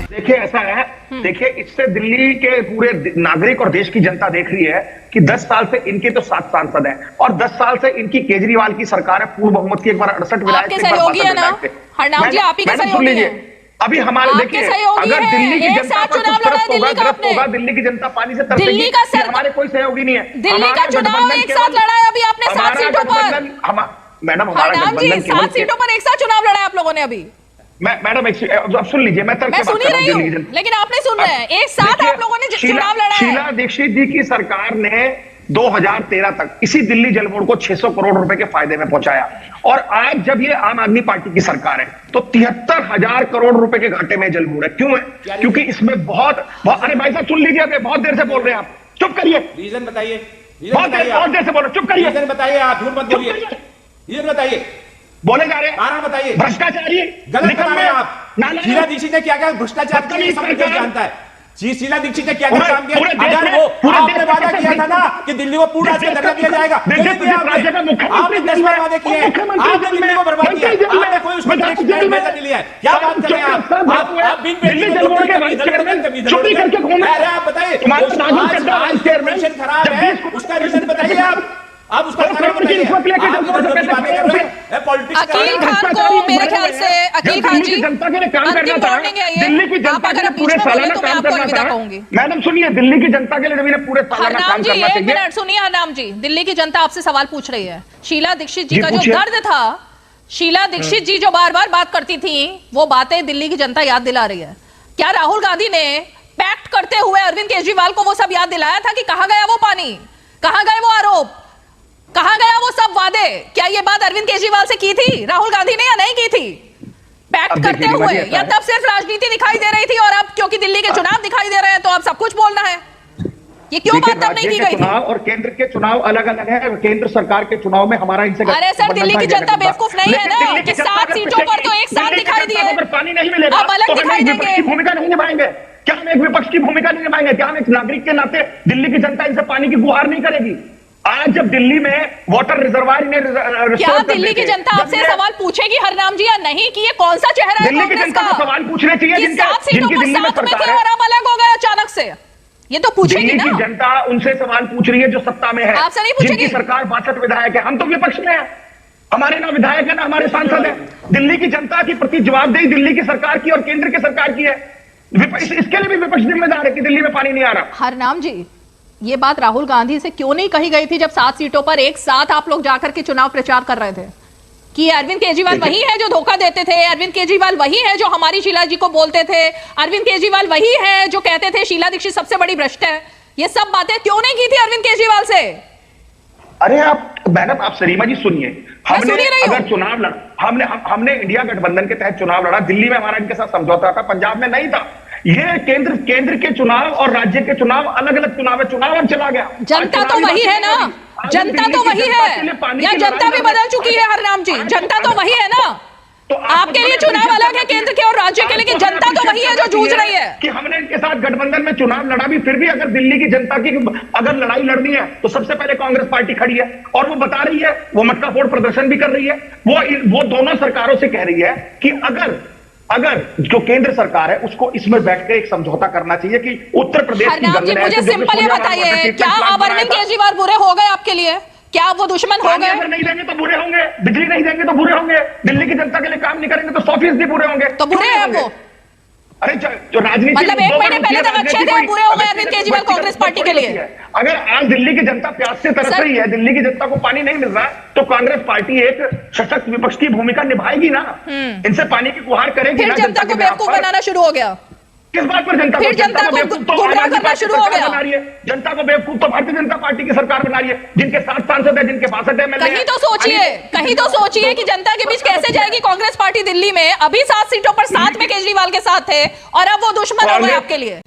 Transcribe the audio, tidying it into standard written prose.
देखिए ऐसा है, देखिए इससे दिल्ली के पूरे नागरिक और देश की जनता देख रही है कि 10 साल से इनके तो 7 सांसद हैं और 10 साल से इनकी केजरीवाल की सरकार है, पूर्व बहुमत की, एक बार 68 विधायक आपके सहयोगी है ना हरनाम जी, आप ही के सहयोगी हैं। अभी हमारे देखिए, अगर दिल्ली की जनता पर कुछ ग्रस्त होगा, दिल्ली की जनता पानी से तरसेगी, हमारे कोई सहयोगी नहीं है। दिल्ली का चुनाव एक साथ लड़ा है अभी आपने 7 सीटों पर। मैडम हरनाम जी 7 सीटों पर एक साथ चुनाव लड़ा है आप लोगों ने अभी। मैडम अब सुन लीजिए, मैं सुन ही रही हूँ, लेकिन आप नहीं सुन रहे हैं। एक साथ आप लोगों ने चुनाव लड़ा है। शीला दीक्षित जी की सरकार ने 2013 तक इसी दिल्ली जल बोर्ड को 600 करोड़ रुपए के फायदे में पहुंचाया, और आज जब ये आम आदमी पार्टी की सरकार है तो 73,000 करोड़ रुपए के घाटे में जल बोर्ड है। क्यों है? क्योंकि इसमें बहुत अरे भाई साहब सुन लीजिए, बहुत देर से बोल रहे हैं आप, चुप करिए। रीजन बताइए, बहुत देर से बोल रहे, चुप करिए। रीजन बताइए, आप झूठ मत बोलिए, रीजन बताइए। बोले जा रहे हैं, कारण बताइए। भ्रष्टाचारी गलत बता रहे हैं आप। शीला दीक्षित ने क्या क्या भ्रष्टाचार किया, सब कुछ जानता है। शीला दीक्षित ने क्या क्या काम किया? अगर वो आपने वादा किया था ना कि दिल्ली को पूरा राज्य दर्जा दिया जाएगा, आपने 10 बार वादे किए, आपने दिल्ली को बर्बाद किया, आपने कोई उसको टैक्स नहीं लिया है। क्या बात कर रहे हैं आप? आप बिन पे आप बताइए, पेंशन खराब है, उसका रीजन बताइए आप। आप उसका कारण बताइए। अकील खान को मेरे ख्याल से, अकील खान जी जनता के लिए काम करना अंतिम था, वार्निंग है ये। दिल्ली की जनता के लिए पूरे सालाना काम करना था। मैडम सुनिए, दिल्ली की जनता के लिए जब पूरे सालाना काम करना चाहिए। एक मिनट सुनिए हरनाम जी, दिल्ली की जनता आपसे सवाल पूछ रही है। शीला दीक्षित जी का जो दर्द था, शीला दीक्षित जी जो बार बार बात करती थी, वो बातें दिल्ली की जनता याद दिला रही है। क्या राहुल गांधी ने पैक्ट करते हुए अरविंद केजरीवाल को वो सब याद दिलाया था कि कहां गया वो पानी, कहां गए वो आरोप, कहां गया वो सब वादे? क्या ये बात अरविंद केजरीवाल से की थी राहुल गांधी ने या नहीं की थी पैक्ट करते हुए, या तब सिर्फ राजनीति दिखाई दे रही थी और अब क्योंकि दिल्ली के चुनाव दिखाई दे रहे हैं तो अब सब कुछ बोलना है? ये क्यों बात तब नहीं की गई थी? और केंद्र के चुनाव अलग अलग है। केंद्र सरकार के चुनाव में हमारा इनसे, अरे सर दिल्ली की जनता बेवकूफ नहीं है ना कि 7 सीटों पर तो एक साथ दिखाई दिए, अगर पानी नहीं मिलेगा अब अलग दिखाई देंगे। भूमिका नहीं निभाएंगे क्या? हम एक विपक्ष की भूमिका नहीं निभाएंगे क्या? हम एक नागरिक के नाते दिल्ली की जनता इनसे पानी की गुहार नहीं करेगी? आज जब दिल्ली में वाटर रिजर्वायर ने क्या दिल्ली की जनता आपसे सवाल पूछेगी हरनाम जी या नहीं कि ये कौन सा चेहरा है दिल्ली की जनता को सवाल पूछने चाहिए? 7 सीटों पर साथ में थे और अब अलग हो गए अचानक से, ये तो पूछेगी ना। दिल्ली की जनता उनसे सवाल पूछ रही है जो सत्ता में है, आपसे नहीं पूछेगी। जिनकी सरकार 62 विधायक है। हम तो विपक्ष में है, हमारे ना विधायक है ना हमारे सांसद है। दिल्ली की जनता के प्रति जवाबदेही दिल्ली की सरकार की और केंद्र की सरकार की है। इसके लिए भी विपक्ष जिम्मेदार है कि दिल्ली में पानी नहीं आ रहा। हरनाम जी ये बात राहुल गांधी से क्यों नहीं कही गई थी जब 7 सीटों पर एक साथ आप लोग जाकर के चुनाव प्रचार कर रहे थे कि अरविंद केजरीवाल वही है जो धोखा देते थे, अरविंद केजरीवाल वही है जो हमारी शीला जी को बोलते थे, अरविंद केजरीवाल वही है जो कहते थे शीला दीक्षित सबसे बड़ी भ्रष्ट है? ये सब बातें क्यों नहीं की थी अरविंद केजरीवाल से? अरे आप मैडम, आप सरीमा जी सुनिए, हमने अगर चुनाव लड़ा, हमने इंडिया गठबंधन के तहत चुनाव लड़ा, दिल्ली में हमारा इनके साथ समझौता था, पंजाब में नहीं था। ये केंद्र के चुनाव और राज्य के चुनाव अलग अलग चुनाव है, चुनाव अब चला गया। जनता तो वही है ना, जनता तो वही है, या जनता भी बदल चुकी है हरनाम जी? जनता तो वही है ना, तो आपके लिए चुनाव अलग है केंद्र के और राज्य के, लेकिन जनता तो वही है जो जूझ रही है। कि हमने इनके साथ गठबंधन में चुनाव लड़ा भी, फिर भी अगर दिल्ली की जनता की अगर लड़ाई लड़नी है तो सबसे पहले कांग्रेस पार्टी खड़ी है और वो बता रही है, वो मटका फोड़ प्रदर्शन भी कर रही है। वो दोनों सरकारों से कह रही है कि अगर जो केंद्र सरकार है उसको इसमें बैठ के एक समझौता करना चाहिए कि उत्तर प्रदेश की जनता, मुझे सिंपल ये बताइए, क्या अब अरविंद केजरीवाल बुरे हो गए आपके लिए? क्या आप वो दुश्मन हो गए? अगर नहीं देंगे तो बुरे होंगे, बिजली नहीं देंगे तो बुरे होंगे, दिल्ली की जनता के लिए काम नहीं करेंगे तो 100% बुरे होंगे। तो बुरे हैं वो? अरे जो राजनीति, मतलब 1 महीने पहले तक अच्छे थे, बुरे हो गए अरविंद केजरीवाल कांग्रेस पार्टी के लिए? अगर आज दिल्ली की जनता प्यास से तरस रही है, दिल्ली की जनता को पानी नहीं मिल रहा, तो कांग्रेस पार्टी एक सशक्त विपक्ष की भूमिका निभाएगी ना, इनसे पानी की गुहार करेगी ना। जनता को बेवकूफ बनाना शुरू हो गया। किस बात पर जनता को गुमराह करना शुरू हो गया? जनता को बेवकूफ तो भारतीय जनता पार्टी की सरकार बना रही है, जिनके 7 सांसद है, जिनके 62 एमएलए। कहीं तो सोचिए कि जनता के बीच कैसे जाएगी कांग्रेस पार्टी दिल्ली में? अभी 7 सीटों पर साथ में केजरीवाल के साथ थे और अब वो दुश्मन हो गए आपके लिए।